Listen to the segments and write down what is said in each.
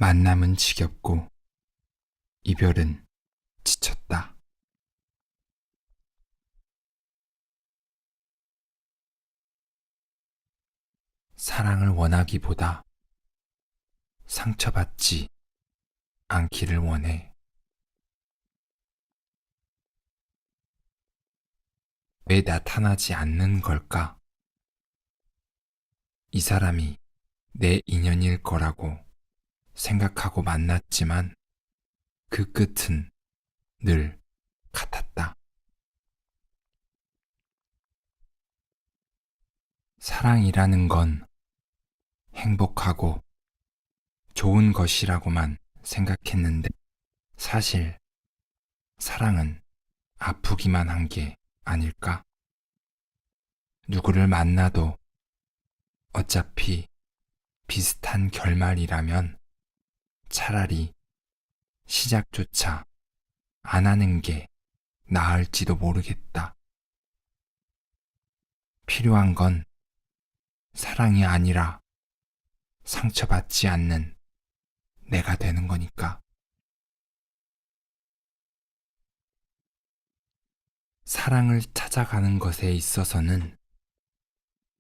만남은 지겹고 이별은 지쳤다. 사랑을 원하기보다 상처받지 않기를 원해. 왜 나타나지 않는 걸까? 이 사람이 내 인연일 거라고 생각하고 만났지만 그 끝은 늘 같았다. 사랑이라는 건 행복하고 좋은 것이라고만 생각했는데 사실 사랑은 아프기만 한 게 아닐까? 누구를 만나도 어차피 비슷한 결말이라면 차라리 시작조차 안 하는 게 나을지도 모르겠다. 필요한 건 사랑이 아니라 상처받지 않는 내가 되는 거니까. 사랑을 찾아가는 것에 있어서는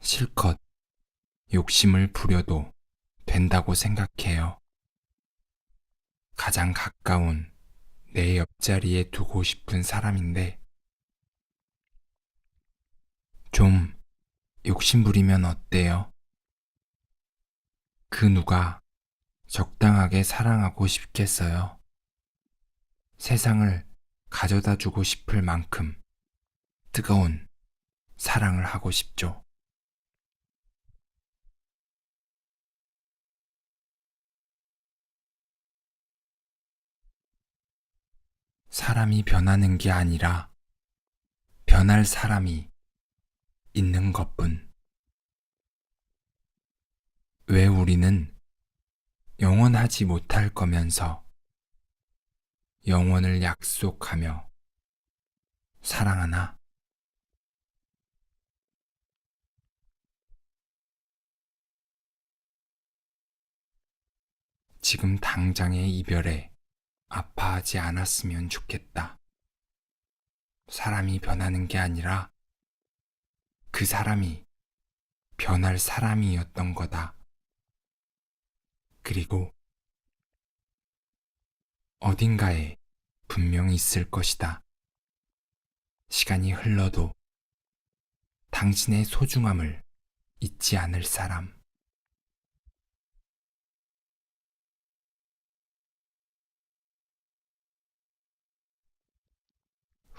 실컷 욕심을 부려도 된다고 생각해요. 가장 가까운 내 옆자리에 두고 싶은 사람인데 좀 욕심부리면 어때요? 그 누가 적당하게 사랑하고 싶겠어요? 세상을 가져다 주고 싶을 만큼 뜨거운 사랑을 하고 싶죠. 사람이 변하는 게 아니라 변할 사람이 있는 것뿐. 왜 우리는 영원하지 못할 거면서 영원을 약속하며 사랑하나? 지금 당장의 이별에 아파하지 않았으면 좋겠다. 사람이 변하는 게 아니라 그 사람이 변할 사람이었던 거다. 그리고 어딘가에 분명 있을 것이다. 시간이 흘러도 당신의 소중함을 잊지 않을 사람.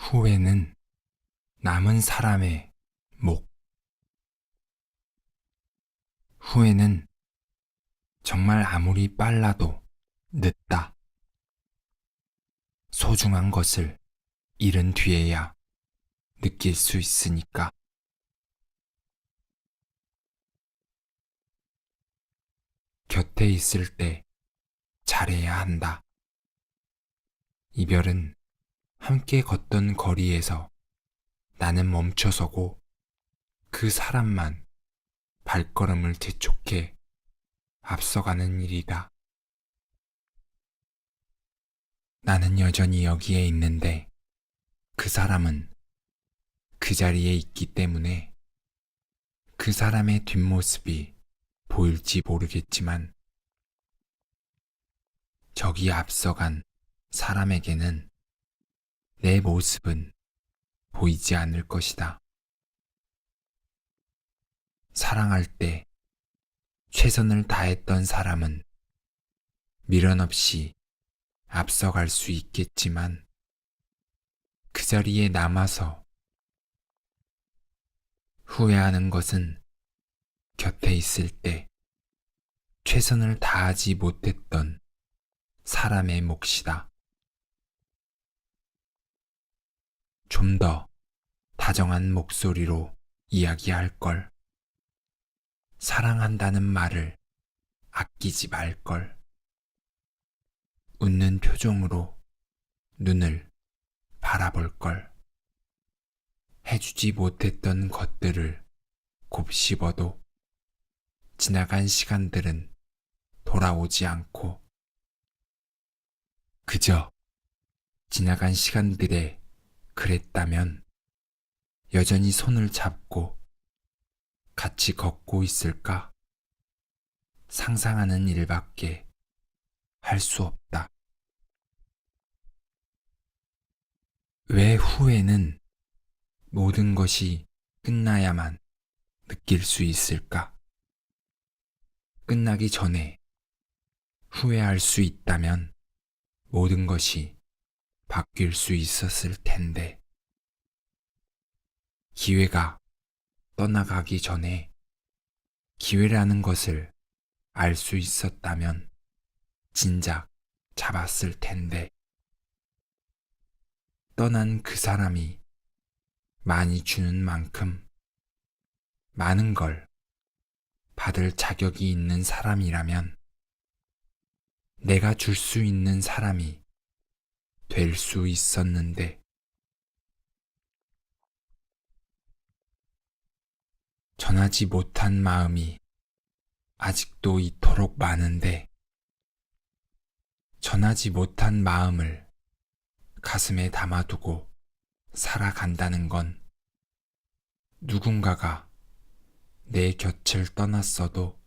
후회는 남은 사람의 목. 후회는 정말 아무리 빨라도 늦다. 소중한 것을 잃은 뒤에야 느낄 수 있으니까. 곁에 있을 때 잘해야 한다. 이별은 함께 걷던 거리에서 나는 멈춰서고 그 사람만 발걸음을 재촉해 앞서가는 일이다. 나는 여전히 여기에 있는데 그 사람은 그 자리에 있기 때문에 그 사람의 뒷모습이 보일지 모르겠지만 저기 앞서간 사람에게는 내 모습은 보이지 않을 것이다. 사랑할 때 최선을 다했던 사람은 미련 없이 앞서갈 수 있겠지만 그 자리에 남아서 후회하는 것은 곁에 있을 때 최선을 다하지 못했던 사람의 몫이다. 좀 더 다정한 목소리로 이야기할 걸. 사랑한다는 말을 아끼지 말 걸. 웃는 표정으로 눈을 바라볼 걸. 해주지 못했던 것들을 곱씹어도 지나간 시간들은 돌아오지 않고 그저 지나간 시간들에 그랬다면 여전히 손을 잡고 같이 걷고 있을까? 상상하는 일밖에 할 수 없다. 왜 후회는 모든 것이 끝나야만 느낄 수 있을까? 끝나기 전에 후회할 수 있다면 모든 것이 바뀔 수 있었을 텐데, 기회가 떠나가기 전에 기회라는 것을 알 수 있었다면 진작 잡았을 텐데, 떠난 그 사람이 많이 주는 만큼 많은 걸 받을 자격이 있는 사람이라면 내가 줄 수 있는 사람이 될 수 있었는데, 전하지 못한 마음이 아직도 이토록 많은데, 전하지 못한 마음을 가슴에 담아두고 살아간다는 건 누군가가 내 곁을 떠났어도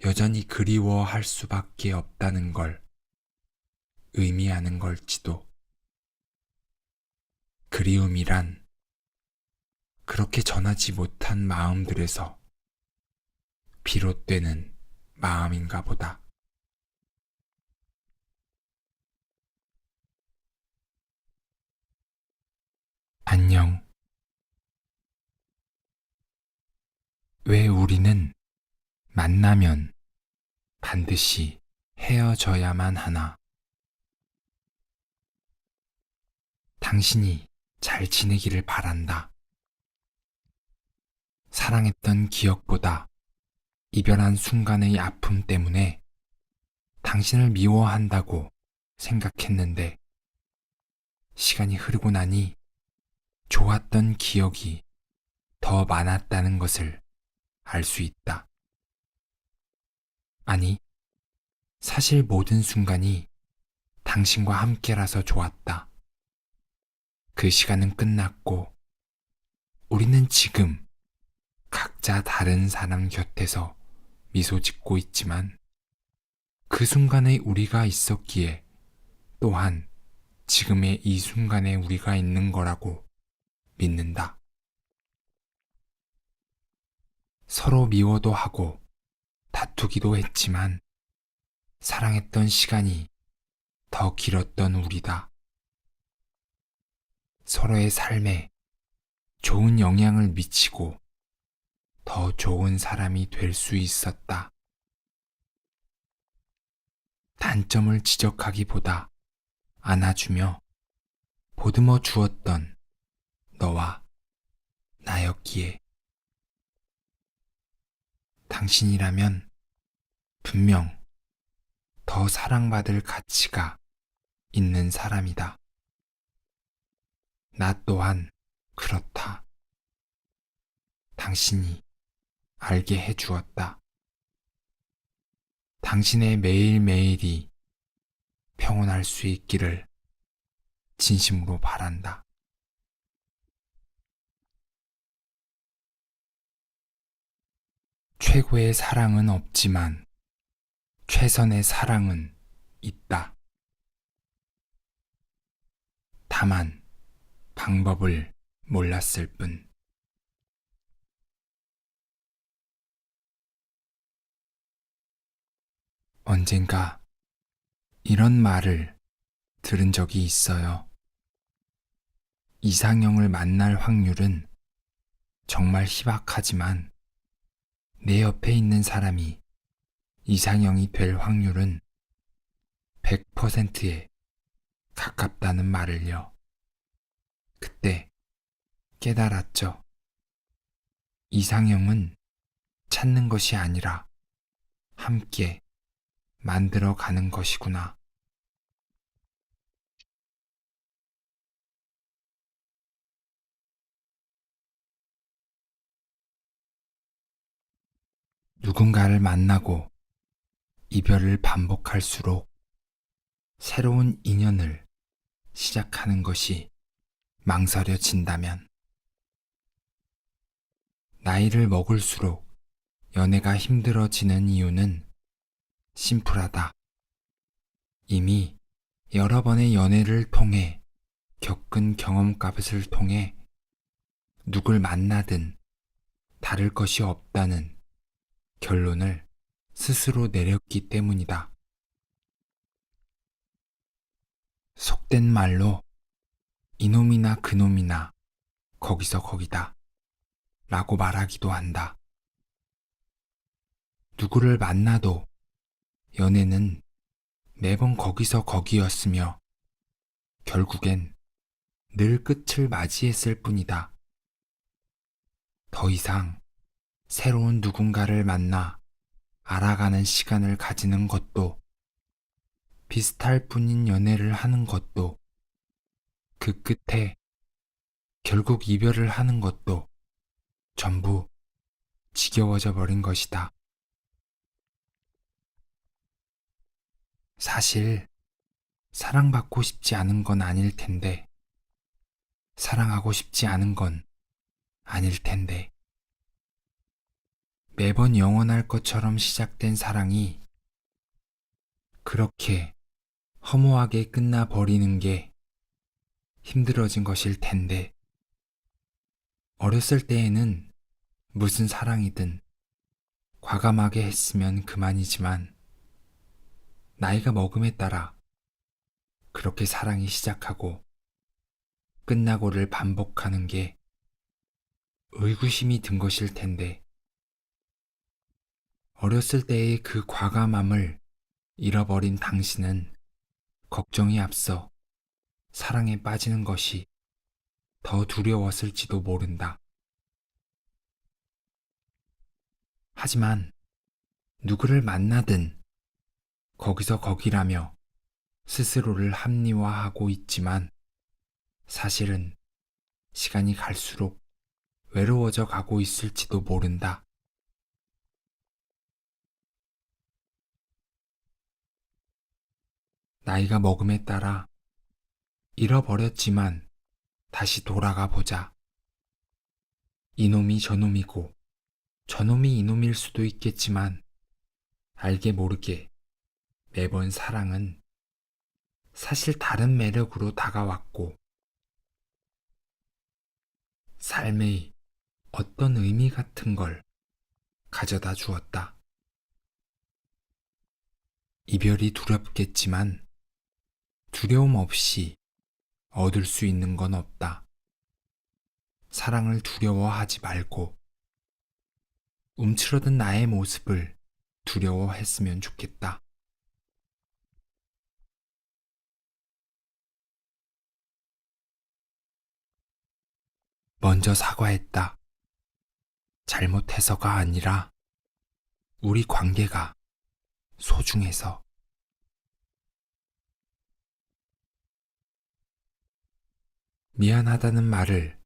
여전히 그리워할 수밖에 없다는 걸 의미하는 걸지도. 그리움이란 그렇게 전하지 못한 마음들에서 비롯되는 마음인가 보다. 안녕. 왜 우리는 만나면 반드시 헤어져야만 하나? 당신이 잘 지내기를 바란다. 사랑했던 기억보다 이별한 순간의 아픔 때문에 당신을 미워한다고 생각했는데, 시간이 흐르고 나니 좋았던 기억이 더 많았다는 것을 알 수 있다. 아니, 사실 모든 순간이 당신과 함께라서 좋았다. 그 시간은 끝났고 우리는 지금 각자 다른 사람 곁에서 미소 짓고 있지만, 그 순간에 우리가 있었기에 또한 지금의 이 순간에 우리가 있는 거라고 믿는다. 서로 미워도 하고 다투기도 했지만 사랑했던 시간이 더 길었던 우리다. 서로의 삶에 좋은 영향을 미치고 더 좋은 사람이 될 수 있었다. 단점을 지적하기보다 안아주며 보듬어 주었던 너와 나였기에. 당신이라면 분명 더 사랑받을 가치가 있는 사람이다. 나 또한 그렇다. 당신이 알게 해주었다. 당신의 매일매일이 평온할 수 있기를 진심으로 바란다. 최고의 사랑은 없지만 최선의 사랑은 있다. 다만 방법을 몰랐을 뿐. 언젠가 이런 말을 들은 적이 있어요. 이상형을 만날 확률은 정말 희박하지만 내 옆에 있는 사람이 이상형이 될 확률은 100%에 가깝다는 말을요. 그때 깨달았죠. 이상형은 찾는 것이 아니라 함께 만들어 가는 것이구나. 누군가를 만나고 이별을 반복할수록 새로운 인연을 시작하는 것이 망설여진다면, 나이를 먹을수록 연애가 힘들어지는 이유는 심플하다. 이미 여러 번의 연애를 통해 겪은 경험값을 통해 누굴 만나든 다를 것이 없다는 결론을 스스로 내렸기 때문이다. 속된 말로 이놈이나 그놈이나 거기서 거기다 라고 말하기도 한다. 누구를 만나도 연애는 매번 거기서 거기였으며 결국엔 늘 끝을 맞이했을 뿐이다. 더 이상 새로운 누군가를 만나 알아가는 시간을 가지는 것도, 비슷할 뿐인 연애를 하는 것도, 그 끝에 결국 이별을 하는 것도 전부 지겨워져 버린 것이다. 사실 사랑받고 싶지 않은 건 아닐 텐데, 사랑하고 싶지 않은 건 아닐 텐데, 매번 영원할 것처럼 시작된 사랑이 그렇게 허무하게 끝나버리는 게 힘들어진 것일 텐데, 어렸을 때에는 무슨 사랑이든 과감하게 했으면 그만이지만, 나이가 먹음에 따라 그렇게 사랑이 시작하고 끝나고를 반복하는 게 의구심이 든 것일 텐데, 어렸을 때의 그 과감함을 잃어버린 당신은 걱정이 앞서 사랑에 빠지는 것이 더 두려웠을지도 모른다. 하지만 누구를 만나든 거기서 거기라며 스스로를 합리화하고 있지만, 사실은 시간이 갈수록 외로워져 가고 있을지도 모른다. 나이가 먹음에 따라 잃어버렸지만 다시 돌아가 보자. 이놈이 저놈이고 저놈이 이놈일 수도 있겠지만, 알게 모르게 매번 사랑은 사실 다른 매력으로 다가왔고, 삶의 어떤 의미 같은 걸 가져다 주었다. 이별이 두렵겠지만 두려움 없이 얻을 수 있는 건 없다. 사랑을 두려워하지 말고 움츠러든 나의 모습을 두려워했으면 좋겠다. 먼저 사과했다. 잘못해서가 아니라 우리 관계가 소중해서. 미안하다는 말을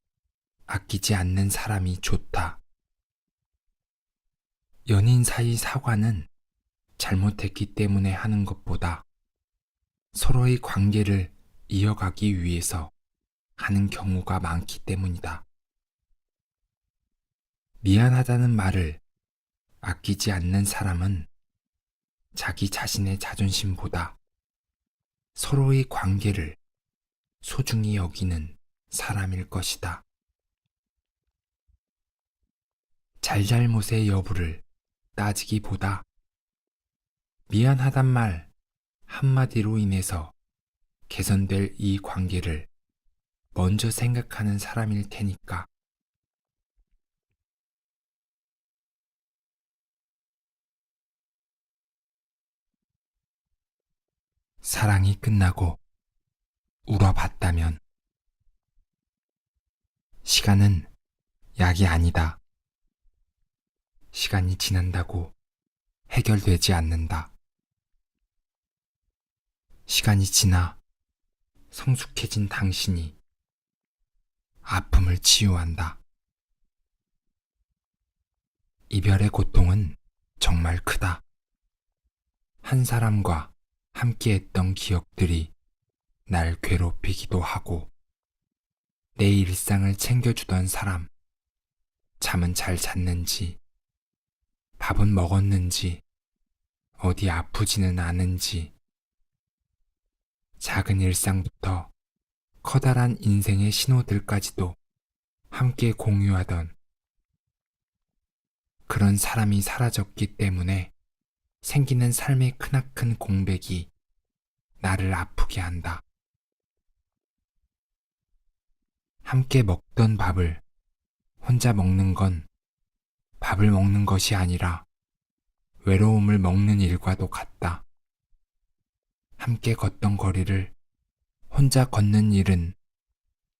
아끼지 않는 사람이 좋다. 연인 사이 사과는 잘못했기 때문에 하는 것보다 서로의 관계를 이어가기 위해서 하는 경우가 많기 때문이다. 미안하다는 말을 아끼지 않는 사람은 자기 자신의 자존심보다 서로의 관계를 소중히 여기는 사람일 것이다. 잘잘못의 여부를 따지기보다 미안하단 말 한마디로 인해서 개선될 이 관계를 먼저 생각하는 사람일 테니까. 사랑이 끝나고 울어봤다면, 시간은 약이 아니다. 시간이 지난다고 해결되지 않는다. 시간이 지나 성숙해진 당신이 아픔을 치유한다. 이별의 고통은 정말 크다. 한 사람과 함께했던 기억들이 날 괴롭히기도 하고, 내 일상을 챙겨주던 사람, 잠은 잘 잤는지, 밥은 먹었는지, 어디 아프지는 않은지, 작은 일상부터 커다란 인생의 신호들까지도 함께 공유하던 그런 사람이 사라졌기 때문에 생기는 삶의 크나큰 공백이 나를 아프게 한다. 함께 먹던 밥을 혼자 먹는 건 밥을 먹는 것이 아니라 외로움을 먹는 일과도 같다. 함께 걷던 거리를 혼자 걷는 일은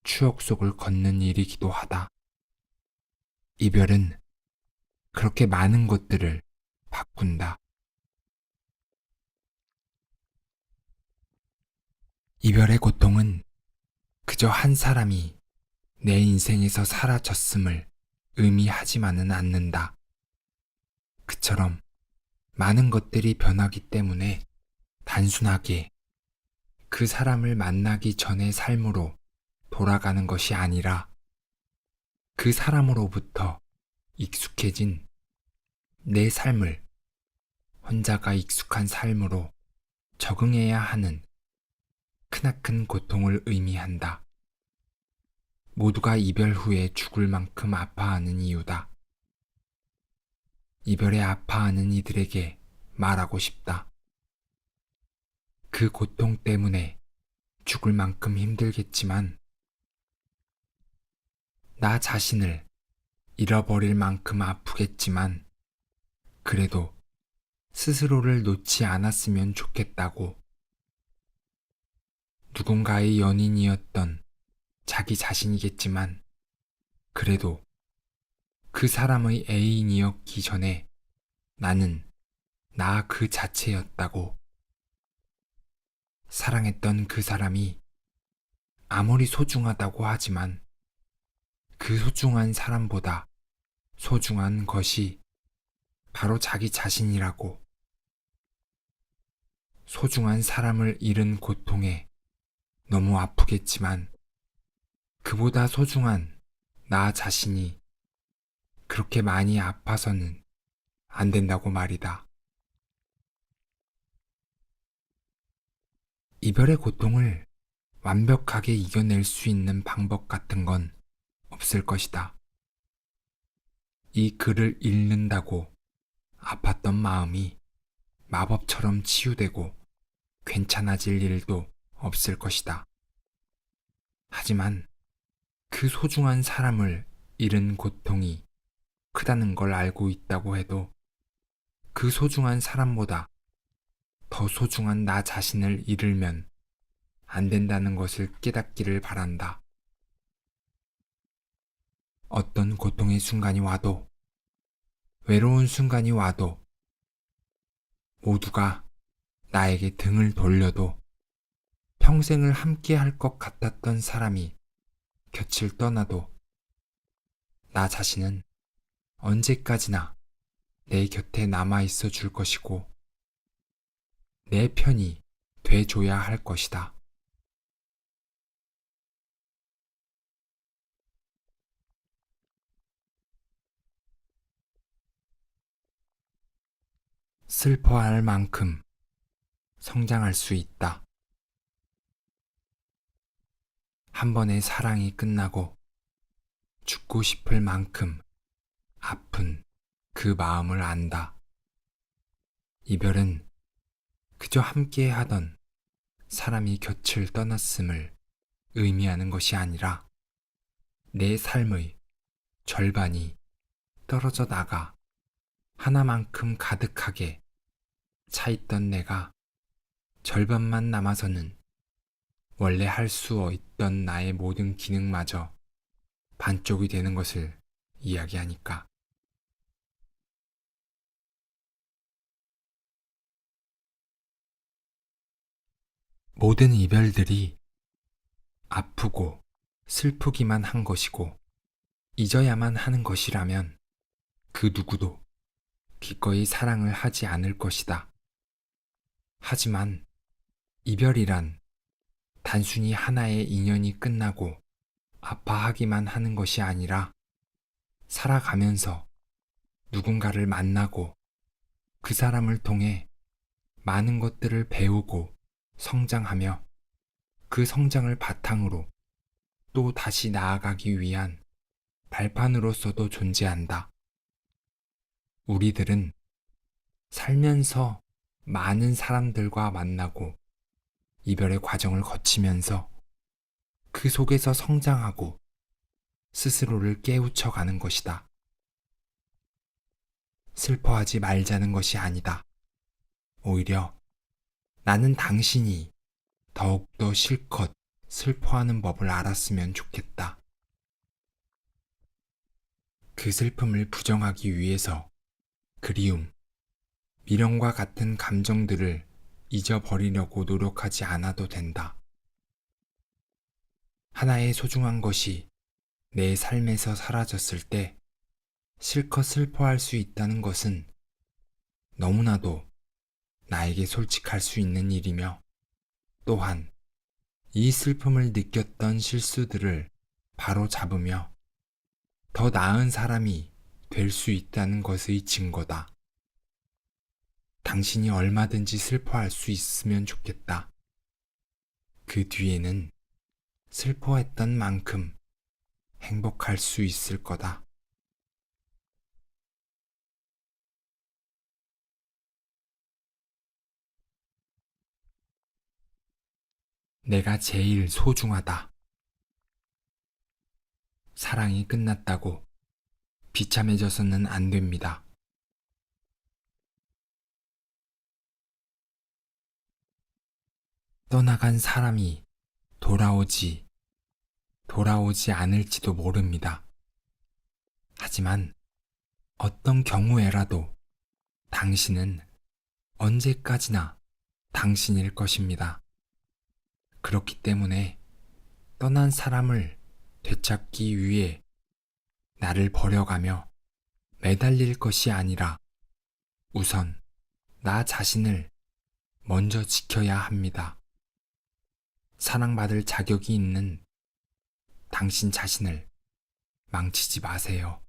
추억 속을 걷는 일이기도 하다. 이별은 그렇게 많은 것들을 바꾼다. 이별의 고통은 그저 한 사람이 내 인생에서 사라졌음을 의미하지만은 않는다. 그처럼 많은 것들이 변하기 때문에 단순하게 그 사람을 만나기 전의 삶으로 돌아가는 것이 아니라 그 사람으로부터 익숙해진 내 삶을 혼자가 익숙한 삶으로 적응해야 하는 크나큰 고통을 의미한다. 모두가 이별 후에 죽을 만큼 아파하는 이유다. 이별에 아파하는 이들에게 말하고 싶다. 그 고통 때문에 죽을 만큼 힘들겠지만 나 자신을 잃어버릴 만큼 아프겠지만 그래도 스스로를 놓지 않았으면 좋겠다고. 누군가의 연인이었던 자기 자신이겠지만 그래도 그 사람의 애인이었기 전에 나는 나 그 자체였다고. 사랑했던 그 사람이 아무리 소중하다고 하지만 그 소중한 사람보다 소중한 것이 바로 자기 자신이라고. 소중한 사람을 잃은 고통에 너무 아프겠지만 그보다 소중한 나 자신이 그렇게 많이 아파서는 안 된다고 말이다. 이별의 고통을 완벽하게 이겨낼 수 있는 방법 같은 건 없을 것이다. 이 글을 읽는다고 아팠던 마음이 마법처럼 치유되고 괜찮아질 일도 없을 것이다. 하지만 그 소중한 사람을 잃은 고통이 크다는 걸 알고 있다고 해도 그 소중한 사람보다 더 소중한 나 자신을 잃으면 안 된다는 것을 깨닫기를 바란다. 어떤 고통의 순간이 와도, 외로운 순간이 와도, 모두가 나에게 등을 돌려도 평생을 함께 할 것 같았던 사람이 곁을 떠나도 나 자신은 언제까지나 내 곁에 남아있어 줄 것이고 내 편이 돼줘야 할 것이다. 슬퍼할 만큼 성장할 수 있다. 한 번의 사랑이 끝나고 죽고 싶을 만큼 아픈 그 마음을 안다. 이별은 그저 함께 하던 사람이 곁을 떠났음을 의미하는 것이 아니라 내 삶의 절반이 떨어져 나가 하나만큼 가득하게 차있던 내가 절반만 남아서는 원래 할 수 있던 나의 모든 기능마저 반쪽이 되는 것을 이야기하니까. 모든 이별들이 아프고 슬프기만 한 것이고 잊어야만 하는 것이라면 그 누구도 기꺼이 사랑을 하지 않을 것이다. 하지만 이별이란 단순히 하나의 인연이 끝나고 아파하기만 하는 것이 아니라 살아가면서 누군가를 만나고 그 사람을 통해 많은 것들을 배우고 성장하며 그 성장을 바탕으로 또 다시 나아가기 위한 발판으로서도 존재한다. 우리들은 살면서 많은 사람들과 만나고 이별의 과정을 거치면서 그 속에서 성장하고 스스로를 깨우쳐 가는 것이다. 슬퍼하지 말자는 것이 아니다. 오히려 나는 당신이 더욱더 실컷 슬퍼하는 법을 알았으면 좋겠다. 그 슬픔을 부정하기 위해서 그리움, 미련과 같은 감정들을 잊어버리려고 노력하지 않아도 된다. 하나의 소중한 것이 내 삶에서 사라졌을 때 실컷 슬퍼할 수 있다는 것은 너무나도 나에게 솔직할 수 있는 일이며 또한 이 슬픔을 느꼈던 실수들을 바로 잡으며 더 나은 사람이 될 수 있다는 것의 증거다. 당신이 얼마든지 슬퍼할 수 있으면 좋겠다. 그 뒤에는 슬퍼했던 만큼 행복할 수 있을 거다. 내가 제일 소중하다. 사랑이 끝났다고 비참해져서는 안 됩니다. 떠나간 사람이 돌아오지 않을지도 모릅니다. 하지만 어떤 경우에라도 당신은 언제까지나 당신일 것입니다. 그렇기 때문에 떠난 사람을 되찾기 위해 나를 버려가며 매달릴 것이 아니라 우선 나 자신을 먼저 지켜야 합니다. 사랑받을 자격이 있는 당신 자신을 망치지 마세요.